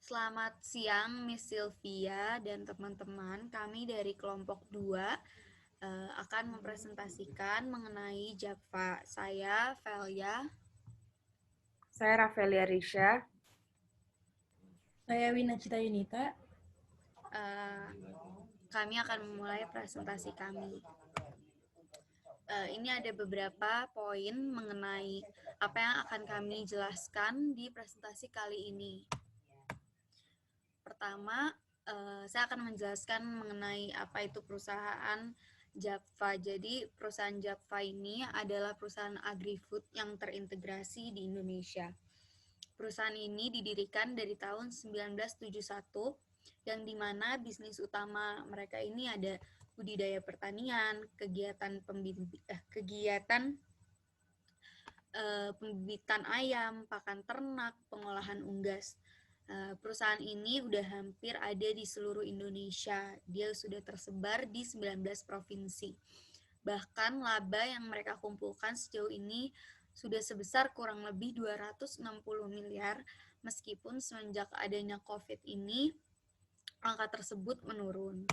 Selamat siang, Miss Sylvia dan teman-teman. Kami dari kelompok 2 akan mempresentasikan mengenai Java. Saya Velia. Saya Rafelia Risha. Saya Winacita Yunita. Kami akan memulai presentasi kami. Ini ada beberapa poin mengenai apa yang akan kami jelaskan di presentasi kali ini. Pertama, saya akan menjelaskan mengenai apa itu perusahaan Java. Jadi, perusahaan Java ini adalah perusahaan agri-food yang terintegrasi di Indonesia. Perusahaan ini didirikan dari tahun 1971, yang dimana bisnis utama mereka ini ada budidaya pertanian, kegiatan pembibitan ayam, pakan ternak, pengolahan unggas. Perusahaan ini udah hampir ada di seluruh Indonesia. Dia sudah tersebar di 19 provinsi. Bahkan laba yang mereka kumpulkan sejauh ini sudah sebesar kurang lebih 260 miliar, meskipun semenjak adanya COVID ini, angka tersebut menurun.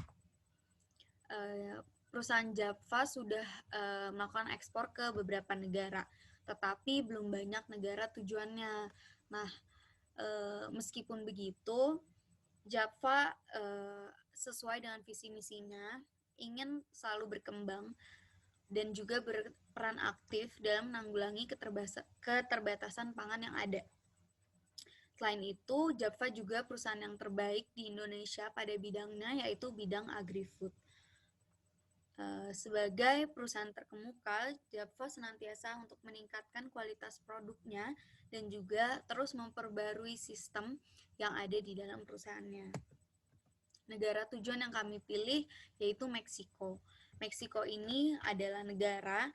Perusahaan Java sudah melakukan ekspor ke beberapa negara, tetapi belum banyak negara tujuannya. Nah, meskipun begitu, Java sesuai dengan visi misinya ingin selalu berkembang dan juga berperan aktif dalam menanggulangi keterbatasan pangan yang ada. Selain itu, Java juga perusahaan yang terbaik di Indonesia pada bidangnya, yaitu bidang agri-food. Sebagai perusahaan terkemuka, Java senantiasa untuk meningkatkan kualitas produknya dan juga terus memperbarui sistem yang ada di dalam perusahaannya. Negara tujuan yang kami pilih yaitu Meksiko. Meksiko ini adalah negara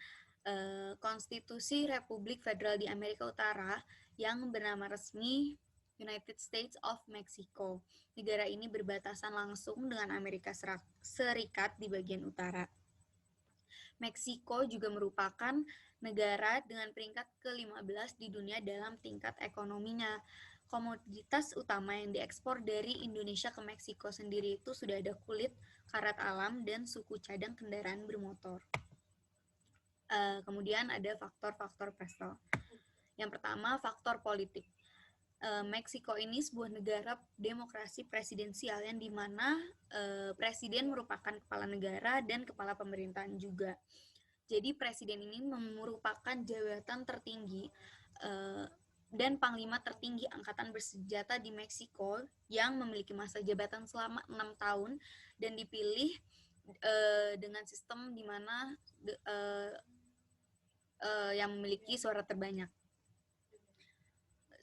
konstitusi Republik Federal di Amerika Utara yang bernama resmi United States of Mexico. Negara ini berbatasan langsung dengan Amerika Serikat di bagian utara. Meksiko juga merupakan negara dengan peringkat ke-15 di dunia dalam tingkat ekonominya. Komoditas utama yang diekspor dari Indonesia ke Meksiko sendiri itu sudah ada kulit, karet alam, dan suku cadang kendaraan bermotor. Kemudian ada faktor-faktor presel. Yang pertama, faktor politik. Meksiko ini sebuah negara demokrasi presidensial yang dimana presiden merupakan kepala negara dan kepala pemerintahan juga. Jadi presiden ini merupakan jabatan tertinggi dan panglima tertinggi angkatan bersenjata di Meksiko yang memiliki masa jabatan selama 6 tahun dan dipilih dengan sistem di mana yang memiliki suara terbanyak.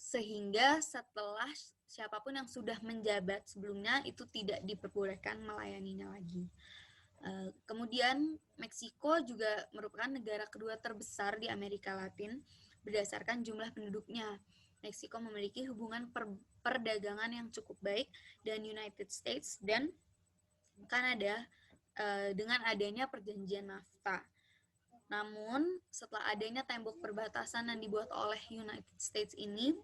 Sehingga setelah siapapun yang sudah menjabat sebelumnya itu tidak diperbolehkan melayaninya lagi. Kemudian Meksiko juga merupakan negara kedua terbesar di Amerika Latin berdasarkan jumlah penduduknya. Meksiko memiliki hubungan perdagangan yang cukup baik dengan United States dan Kanada dengan adanya perjanjian NAFTA. Namun, setelah adanya tembok perbatasan yang dibuat oleh United States ini,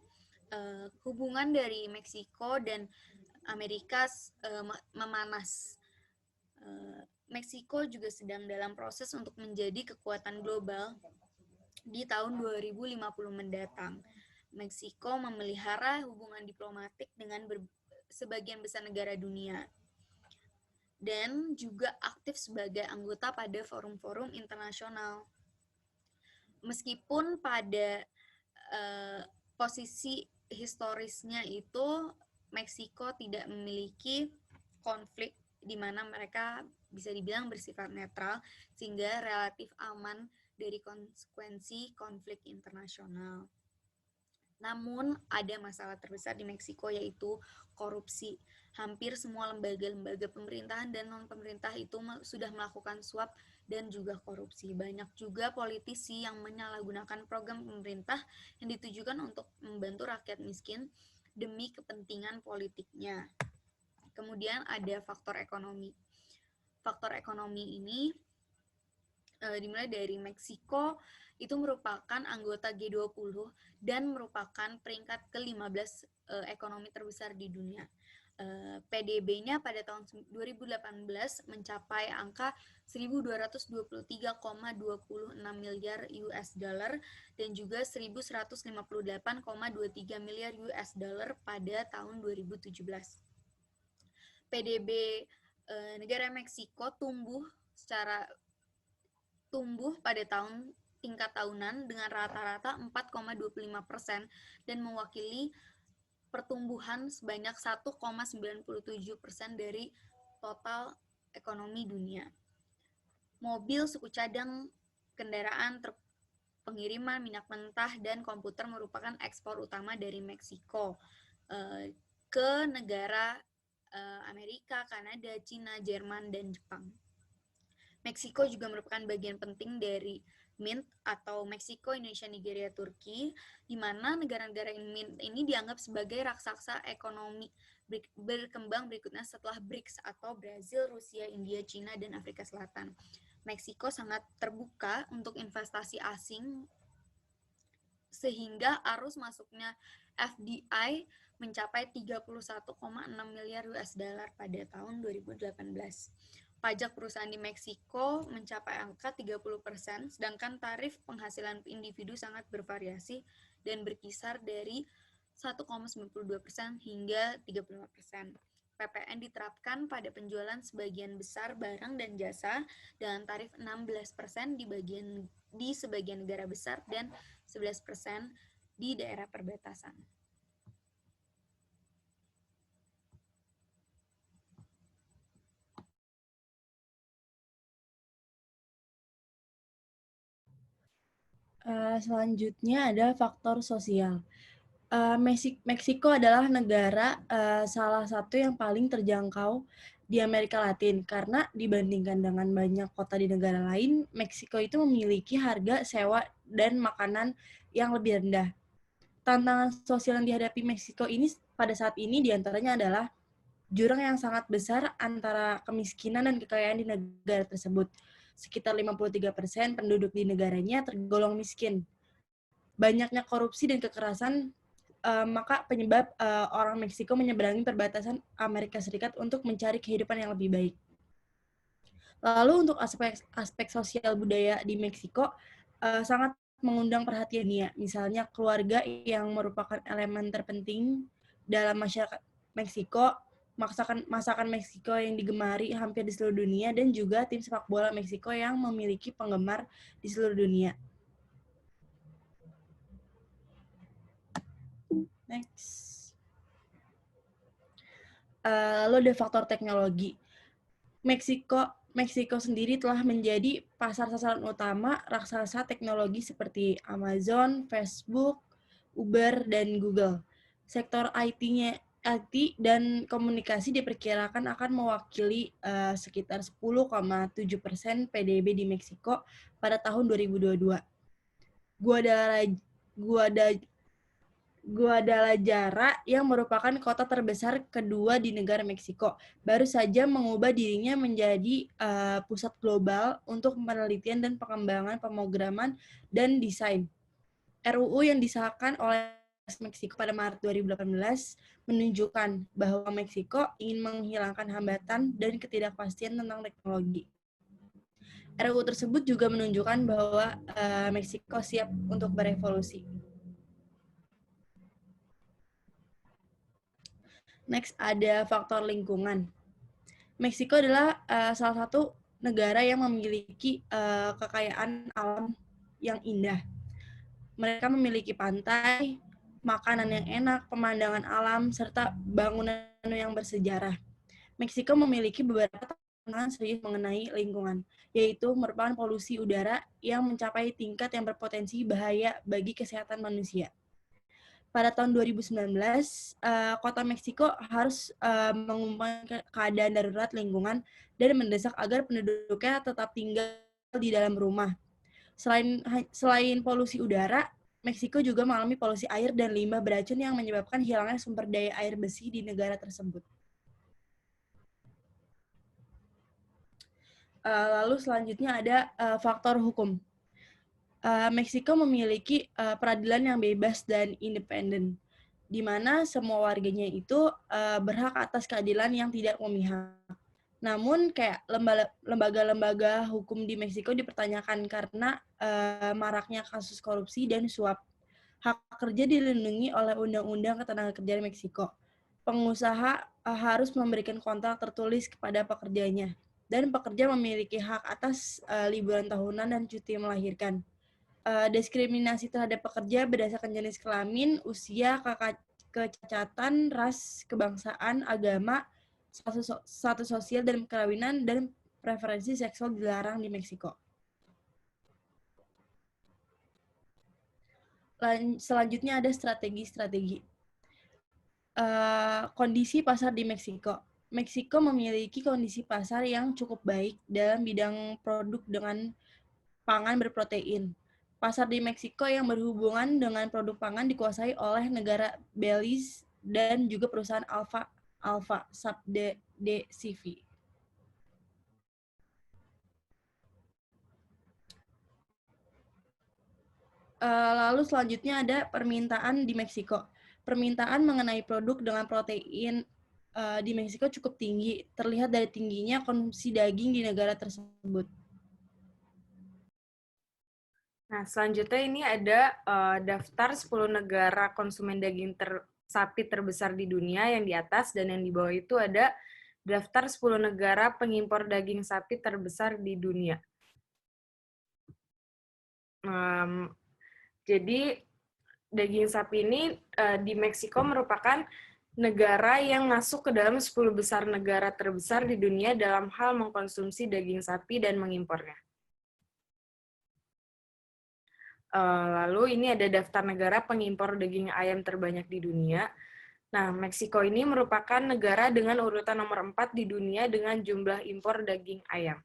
hubungan dari Meksiko dan Amerika memanas. Meksiko juga sedang dalam proses untuk menjadi kekuatan global di tahun 2050 mendatang. Meksiko memelihara hubungan diplomatik dengan sebagian besar negara dunia dan juga aktif sebagai anggota pada forum-forum internasional. Meskipun pada posisi historisnya itu Meksiko tidak memiliki konflik di mana mereka bisa dibilang bersifat netral sehingga relatif aman dari konsekuensi konflik internasional. Namun ada masalah terbesar di Meksiko yaitu korupsi. Hampir semua lembaga-lembaga pemerintahan dan non-pemerintah itu sudah melakukan suap dan juga korupsi. Banyak juga politisi yang menyalahgunakan program pemerintah yang ditujukan untuk membantu rakyat miskin demi kepentingan politiknya. Kemudian ada faktor ekonomi. Faktor ekonomi ini dimulai dari Meksiko, itu merupakan anggota G20 dan merupakan peringkat ke-15 ekonomi terbesar di dunia. PDB-nya pada tahun 2018 mencapai angka 1.223,26 miliar US dollar dan juga 1.158,23 miliar US dollar pada tahun 2017. PDB negara Meksiko tumbuh pada tingkat tahunan dengan rata-rata 4,25% dan mewakili pertumbuhan sebanyak 1,97% dari total ekonomi dunia. Mobil, suku cadang, kendaraan, pengiriman minyak mentah, dan komputer merupakan ekspor utama dari Meksiko ke negara Amerika, Kanada, Cina, Jerman, dan Jepang. Meksiko juga merupakan bagian penting dari MINT atau Meksiko, Indonesia, Nigeria, Turki, di mana negara-negara MINT ini dianggap sebagai raksasa ekonomi berkembang berikutnya setelah BRICS atau Brazil, Rusia, India, Cina, dan Afrika Selatan. Meksiko sangat terbuka untuk investasi asing sehingga arus masuknya FDI mencapai 31,6 miliar US dollar pada tahun 2018. Pajak perusahaan di Meksiko mencapai angka 30%, sedangkan tarif penghasilan individu sangat bervariasi dan berkisar dari 1,92% hingga 35%. PPN diterapkan pada penjualan sebagian besar barang dan jasa dengan tarif 16% di sebagian negara besar dan 11% di daerah perbatasan. Selanjutnya ada faktor sosial. Meksiko adalah negara salah satu yang paling terjangkau di Amerika Latin karena dibandingkan dengan banyak kota di negara lain, Meksiko itu memiliki harga sewa dan makanan yang lebih rendah. Tantangan sosial yang dihadapi Meksiko ini pada saat ini diantaranya adalah jurang yang sangat besar antara kemiskinan dan kekayaan di negara tersebut. Sekitar 53% penduduk di negaranya tergolong miskin. Banyaknya korupsi dan kekerasan, maka penyebab orang Meksiko menyeberangi perbatasan Amerika Serikat untuk mencari kehidupan yang lebih baik. Lalu untuk aspek sosial budaya di Meksiko sangat mengundang perhatiannya. Misalnya keluarga yang merupakan elemen terpenting dalam masyarakat Meksiko, masakan Meksiko yang digemari hampir di seluruh dunia, dan juga tim sepak bola Meksiko yang memiliki penggemar di seluruh dunia. Next. Lalu ada faktor teknologi. Meksiko sendiri telah menjadi pasar sasaran utama raksasa teknologi seperti Amazon, Facebook, Uber, dan Google. Sektor IT dan komunikasi diperkirakan akan mewakili sekitar 10,7% PDB di Meksiko pada tahun 2022. Guadalajara yang merupakan kota terbesar kedua di negara Meksiko baru saja mengubah dirinya menjadi pusat global untuk penelitian dan pengembangan pemrograman dan desain. RUU yang disahkan oleh Meksiko pada Maret 2018 menunjukkan bahwa Meksiko ingin menghilangkan hambatan dan ketidakpastian tentang teknologi. RUU tersebut juga menunjukkan bahwa Meksiko siap untuk berevolusi. Next, ada faktor lingkungan. Meksiko adalah salah satu negara yang memiliki kekayaan alam yang indah. Mereka memiliki pantai, makanan yang enak, pemandangan alam, serta bangunan yang bersejarah. Meksiko memiliki beberapa tantangan serius mengenai lingkungan, yaitu merupakan polusi udara yang mencapai tingkat yang berpotensi bahaya bagi kesehatan manusia. Pada tahun 2019, Kota Meksiko harus mengumumkan keadaan darurat lingkungan dan mendesak agar penduduknya tetap tinggal di dalam rumah. Selain polusi udara, Meksiko juga mengalami polusi air dan limbah beracun yang menyebabkan hilangnya sumber daya air bersih di negara tersebut. Lalu selanjutnya ada faktor hukum. Meksiko memiliki peradilan yang bebas dan independen, di mana semua warganya itu berhak atas keadilan yang tidak memihak. Namun kayak lembaga-lembaga hukum di Meksiko dipertanyakan karena maraknya kasus korupsi dan suap. Hak kerja dilindungi oleh Undang-Undang Ketenagakerjaan Meksiko. Pengusaha harus memberikan kontrak tertulis kepada pekerjanya, dan pekerja memiliki hak atas liburan tahunan dan cuti melahirkan. Diskriminasi terhadap pekerja berdasarkan jenis kelamin, usia, kecacatan, ras, kebangsaan, agama, status sosial dan perkawinan, dan preferensi seksual dilarang di Meksiko. Selanjutnya ada strategi-strategi. Kondisi pasar di Meksiko. Meksiko memiliki kondisi pasar yang cukup baik dalam bidang produk dengan pangan berprotein. Pasar di Meksiko yang berhubungan dengan produk pangan dikuasai oleh negara Belize dan juga perusahaan Alfa Subde-CV. Lalu selanjutnya ada permintaan di Meksiko. Permintaan mengenai produk dengan protein di Meksiko cukup tinggi, terlihat dari tingginya konsumsi daging di negara tersebut. Nah, selanjutnya ini ada daftar 10 negara konsumen daging sapi terbesar di dunia yang di atas, dan yang di bawah itu ada daftar 10 negara pengimpor daging sapi terbesar di dunia. Jadi, daging sapi ini di Meksiko merupakan negara yang masuk ke dalam 10 besar negara terbesar di dunia dalam hal mengkonsumsi daging sapi dan mengimpornya. Lalu ini ada daftar negara pengimpor daging ayam terbanyak di dunia. Nah, Meksiko ini merupakan negara dengan urutan nomor 4 di dunia dengan jumlah impor daging ayam.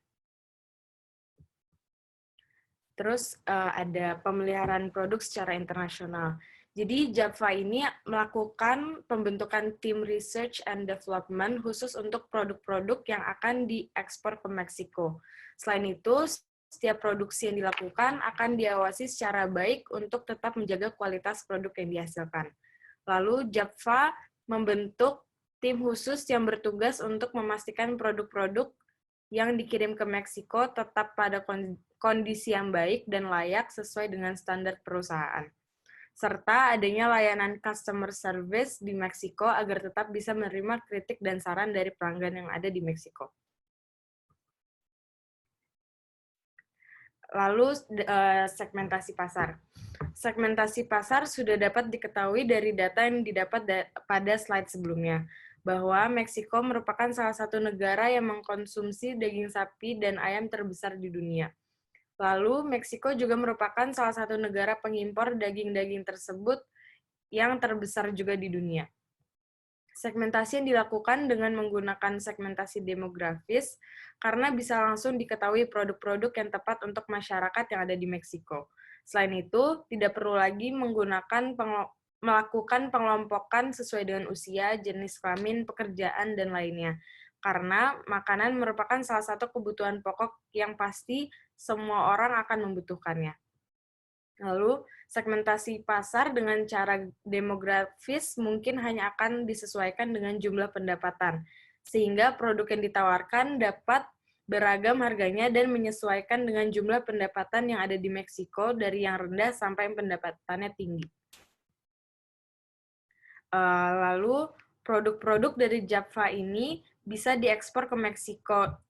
Terus ada pemeliharaan produk secara internasional. Jadi JAPFA ini melakukan pembentukan tim research and development khusus untuk produk-produk yang akan diekspor ke Meksiko. Selain itu, setiap produksi yang dilakukan akan diawasi secara baik untuk tetap menjaga kualitas produk yang dihasilkan. Lalu JAPFA membentuk tim khusus yang bertugas untuk memastikan produk-produk yang dikirim ke Meksiko tetap pada kondisi yang baik dan layak sesuai dengan standar perusahaan, serta adanya layanan customer service di Meksiko agar tetap bisa menerima kritik dan saran dari pelanggan yang ada di Meksiko. Lalu segmentasi pasar. Segmentasi pasar sudah dapat diketahui dari data yang didapat pada slide sebelumnya, bahwa Meksiko merupakan salah satu negara yang mengkonsumsi daging sapi dan ayam terbesar di dunia. Lalu, Meksiko juga merupakan salah satu negara pengimpor daging-daging tersebut yang terbesar juga di dunia. Segmentasi yang dilakukan dengan menggunakan segmentasi demografis karena bisa langsung diketahui produk-produk yang tepat untuk masyarakat yang ada di Meksiko. Selain itu, tidak perlu lagi melakukan pengelompokan sesuai dengan usia, jenis kelamin, pekerjaan, dan lainnya. Karena makanan merupakan salah satu kebutuhan pokok yang pasti semua orang akan membutuhkannya. Lalu, segmentasi pasar dengan cara demografis mungkin hanya akan disesuaikan dengan jumlah pendapatan, sehingga produk yang ditawarkan dapat beragam harganya dan menyesuaikan dengan jumlah pendapatan yang ada di Meksiko dari yang rendah sampai pendapatannya tinggi. Lalu, produk-produk dari JAPFA ini bisa diekspor ke Meksiko.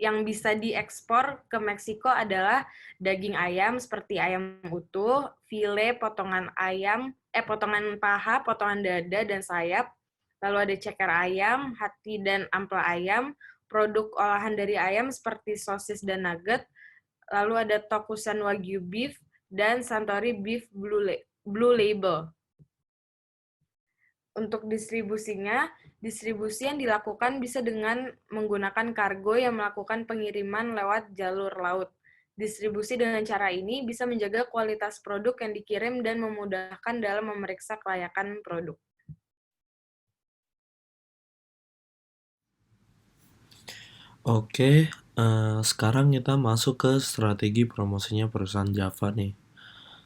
Yang bisa diekspor ke Meksiko adalah daging ayam seperti ayam utuh, file, potongan ayam, potongan paha, potongan dada, dan sayap. Lalu ada ceker ayam, hati, dan ampela ayam, produk olahan dari ayam seperti sosis dan nugget. Lalu ada Tokusan Wagyu beef, dan Santori beef Blue Label. Untuk distribusinya, distribusi yang dilakukan bisa dengan menggunakan kargo yang melakukan pengiriman lewat jalur laut. Distribusi dengan cara ini bisa menjaga kualitas produk yang dikirim dan memudahkan dalam memeriksa kelayakan produk. Oke, Sekarang kita masuk ke strategi promosinya perusahaan Java nih.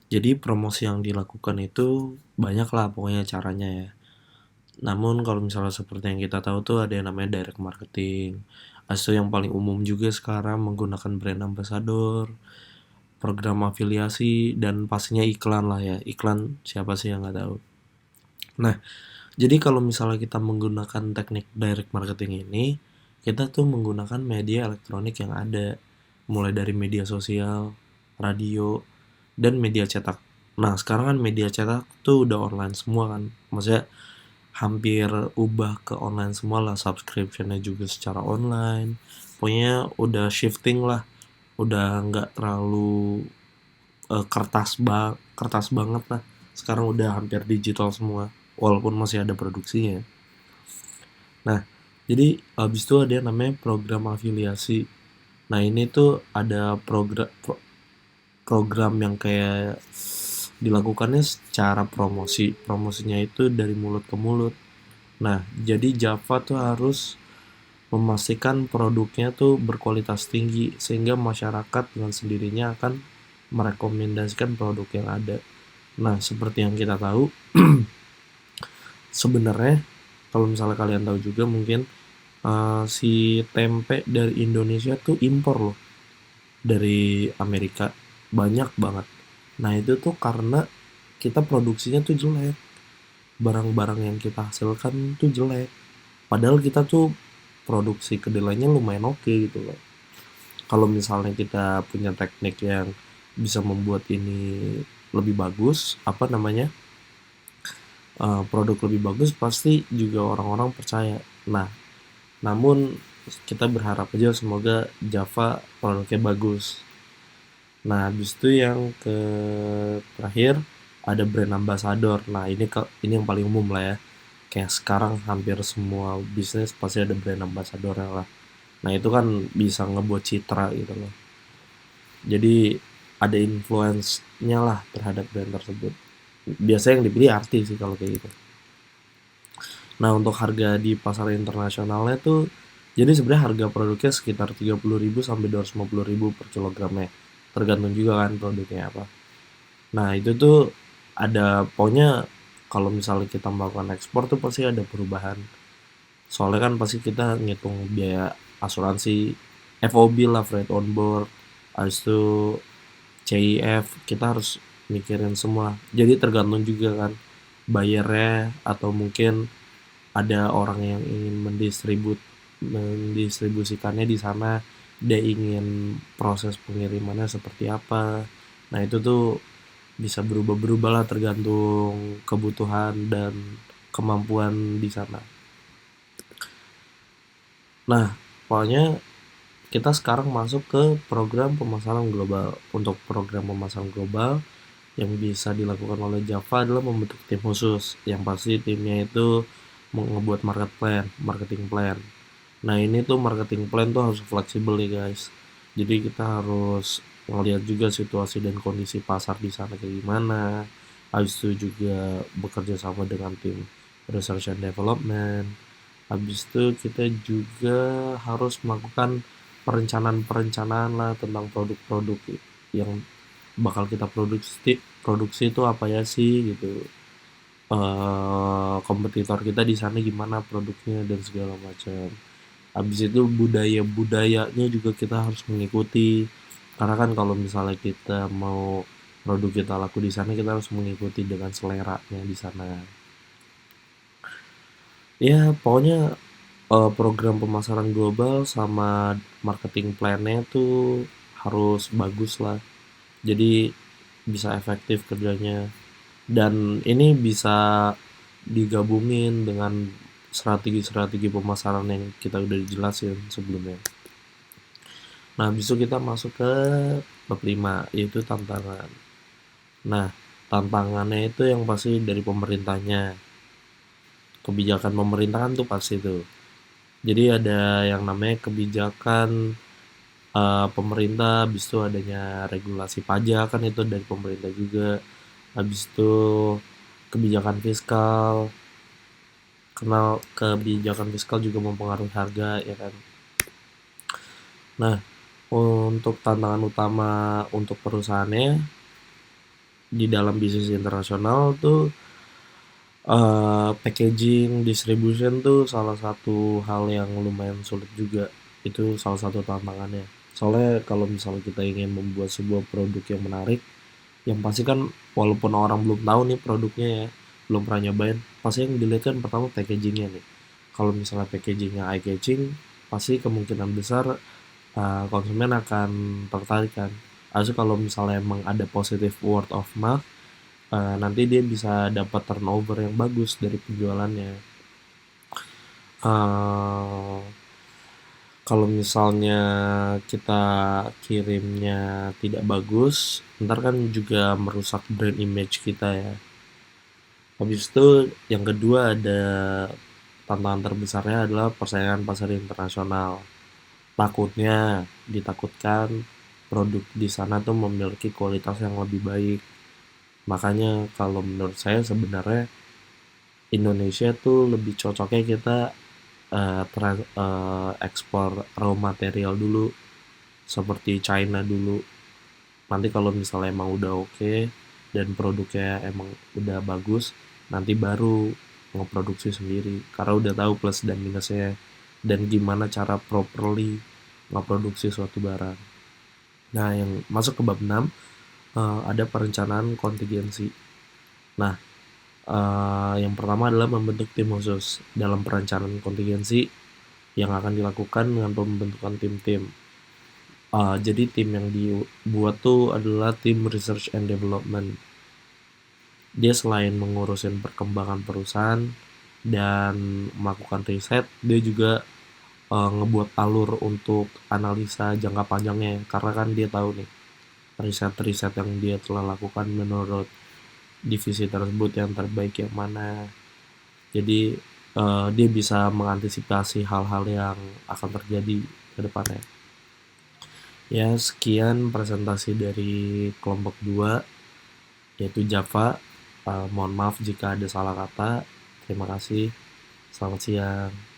Jadi promosi yang dilakukan itu banyak lah pokoknya caranya ya. Namun kalau misalnya seperti yang kita tahu tuh ada yang namanya direct marketing. Atau yang paling umum juga sekarang menggunakan brand ambassador, program afiliasi, dan pastinya iklan lah ya. Iklan siapa sih yang nggak tahu. Nah, jadi kalau misalnya kita menggunakan teknik direct marketing ini, kita tuh menggunakan media elektronik yang ada, mulai dari media sosial, radio, dan media cetak. Nah, sekarang kan media cetak tuh udah online semua kan. Maksudnya hampir ubah ke online semua lah, subscriptionnya juga secara online. Pokoknya udah shifting lah, udah nggak terlalu kertas banget lah. Sekarang udah hampir digital semua, walaupun masih ada produksinya. Nah, jadi habis itu ada yang namanya program afiliasi. Nah, ini tuh ada program yang kayak dilakukannya secara promosi. Promosinya itu dari mulut ke mulut. Nah, jadi Java tuh harus memastikan produknya tuh berkualitas tinggi sehingga masyarakat dengan sendirinya akan merekomendasikan produk yang ada. Nah, seperti yang kita tahu, sebenarnya kalau misalnya kalian tahu juga mungkin si tempe dari Indonesia tuh impor loh dari Amerika, banyak banget. Nah, itu tuh karena kita produksinya tuh jelek, barang-barang yang kita hasilkan tuh jelek, padahal kita tuh produksi kedelainya lumayan oke gitu loh. Kalau misalnya kita punya teknik yang bisa membuat ini lebih bagus, apa namanya, produk lebih bagus, pasti juga orang-orang percaya. Nah, namun kita berharap aja semoga Java produknya bagus. Nah, habis itu yang ke terakhir ada brand ambassador. Nah, ini yang paling umum lah ya. Kayak sekarang hampir semua bisnis pasti ada brand ambassador lah. Nah, itu kan bisa ngebuat citra gitu loh. Jadi ada influence-nya lah terhadap brand tersebut. Biasanya yang dipilih artis sih kalau kayak gitu. Nah, untuk harga di pasar internasionalnya tuh, jadi sebenarnya harga produknya sekitar 30.000 sampai 250.000 per kilogramnya. Tergantung juga kan produknya apa. Nah, itu tuh ada, pokoknya kalau misalnya kita melakukan ekspor tuh pasti ada perubahan. Soalnya kan pasti kita ngitung biaya asuransi, FOB lah, freight on board, habis itu CIF, kita harus mikirin semua. Jadi tergantung juga kan bayarnya, atau mungkin ada orang yang ingin mendistribusikannya di sana, dia ingin proses pengirimannya seperti apa. Nah, itu tuh bisa berubah-berubah lah tergantung kebutuhan dan kemampuan di sana. Nah, pokoknya kita sekarang masuk ke program pemasaran global. Untuk program pemasaran global yang bisa dilakukan oleh Java adalah membentuk tim khusus. Yang pasti timnya itu ngebuat marketing plan. Nah, ini tuh marketing plan tuh harus fleksibel nih guys. Jadi kita harus ngelihat juga situasi dan kondisi pasar di sana kayak gimana. Habis itu juga bekerja sama dengan tim research and development. Habis itu kita juga harus melakukan perencanaan lah tentang produk-produk yang bakal kita produksi itu apa ya sih gitu. Kompetitor kita di sana gimana produknya dan segala macam. Habis itu budayanya juga kita harus mengikuti. Karena kan kalau misalnya kita mau produk kita laku di sana, kita harus mengikuti dengan seleranya di sana. Ya, pokoknya program pemasaran global sama marketing plan-nya tuh harus bagus lah. Jadi bisa efektif kerjanya. Dan ini bisa digabungin dengan strategi-strategi pemasaran yang kita udah dijelasin sebelumnya. Nah, habis itu kita masuk ke bab 5, yaitu tantangan. Nah, tantangannya itu yang pasti dari pemerintahnya. Kebijakan pemerintah kan tuh pasti tuh. Jadi ada yang namanya kebijakan pemerintah, habis itu adanya regulasi pajak kan itu dari pemerintah juga. Habis itu kebijakan fiskal, kebijakan fiskal juga mempengaruhi harga ya kan. Nah, untuk tantangan utama untuk perusahaannya di dalam bisnis internasional tuh packaging, distribution tuh salah satu hal yang lumayan sulit juga. Itu salah satu tantangannya. Soalnya kalau misalnya kita ingin membuat sebuah produk yang menarik, yang pasti kan walaupun orang belum tahu nih produknya ya, belum pernah nyobain, pasti yang dilihat kan pertama packagingnya nih. Kalau misalnya packagingnya eye catching, pasti kemungkinan besar konsumen akan tertarik kan. Harusnya kalau misalnya emang ada positive word of mouth, nanti dia bisa dapat turnover yang bagus dari penjualannya. Eh, Kalau misalnya kita kirimnya tidak bagus, ntar kan juga merusak brand image kita ya. Habis itu yang kedua ada tantangan terbesarnya adalah persaingan pasar internasional. Ditakutkan produk di sana tuh memiliki kualitas yang lebih baik. Makanya kalau menurut saya sebenarnya Indonesia tuh lebih cocoknya kita ekspor raw material dulu seperti China dulu. Nanti kalau misalnya emang udah oke dan produknya emang udah bagus, nanti baru ngeproduksi sendiri karena udah tahu plus dan minusnya dan gimana cara properly ngeproduksi suatu barang. Nah, yang masuk ke bab 6 ada perencanaan kontingensi. Nah, yang pertama adalah membentuk tim khusus dalam perencanaan kontingensi yang akan dilakukan dengan pembentukan tim-tim. Jadi tim yang dibuat tuh adalah tim research and development. Dia selain mengurusin perkembangan perusahaan dan melakukan riset, dia juga ngebuat alur untuk analisa jangka panjangnya karena kan dia tahu nih riset-riset yang dia telah lakukan menurut divisi tersebut yang terbaik yang mana. Jadi dia bisa mengantisipasi hal-hal yang akan terjadi ke depannya. Ya, sekian presentasi dari kelompok 2 yaitu Java. Mohon maaf jika ada salah kata. Terima kasih. Selamat siang.